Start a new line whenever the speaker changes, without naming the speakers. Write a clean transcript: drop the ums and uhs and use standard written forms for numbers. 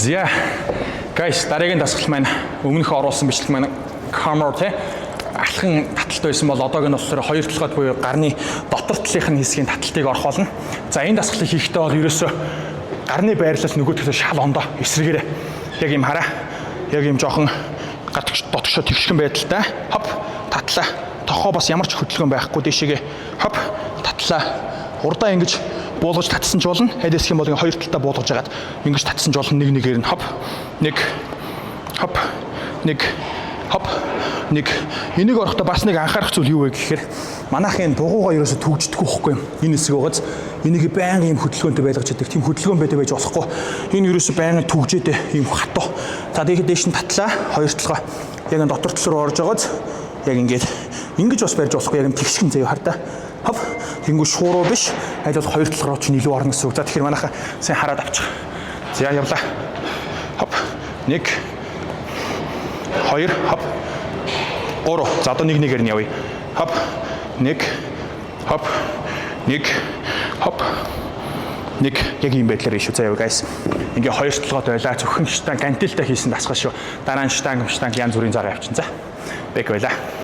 За. Guys, дараагийн дасгал маань өмнөх оруулсан бичлэг маань camera те алхан таталт байсан бол одоогийн болохоор хоёр талгаад буюу гарны дотор талынхын хэсгийн таталтыг орох болно. За энэ дасгалыг хийхдээ бол ерөөсөө гарны байрлал нөгөө талаас шал ондоо эсрэгээрээ яг юм хараа. Яг юм жоохон дотгошоо тэгшгэн байдалтай. Хоп татлаа. Тохоо бас ямар ч хөдөлгөөн байхгүй дэшегээ хоп татлаа. Урдаа ингэж буулгаж татсан ч болно. Хайдас юм бол ингээ хоёр талтаа буулгаж агаад ингэж татсан ч болно. Нэг нэгээр нь хоп. Нэг хоп. Нэг хоп. Нэг энийг орохдоо бас нэг анхаарах зүйл юу вэ гэхээр манайхын дугуйгаа ерөөсө түгждэггүй байхгүй юм. Энэ хэсэг угаас энийг байнгын юм хөдөлгөөнтэй байлгаж яадаг. Тийм хөдөлгөөн байдаг байж болохгүй. Энэ ерөөсө байнгын түгжээтэй юм хатуу. За тэгээд дээш нь татлаа. Хоёр талгаа яг энэ дотор тал руу орж агаад яг ингэж бас барьж болохгүй. Яг юм тэгшгэн заяа хар та. Хоп. Тэнгүү шууруу биш. Аль бол хоёр тал руу ч илүү орно гэсэн үг. За тэгэхээр манайхаа сайн хараад авчих. За явлаа. Хоп. Нэг. Хоёр. Хоп. Гурав. За одоо нэг нэгээр нь явъя. Хоп. Нэг. Хоп. Нэг. Хоп. Нэг. Яг ийм байдлаар ишүү. За яв guys. Ингээ хоёр талгаад байлаа. Зөвхөн штанг гантилтай хийсэн дасгал шүү. Дараа нь штанг янз бүрийн зараа явчихсан. За. Бэк байлаа.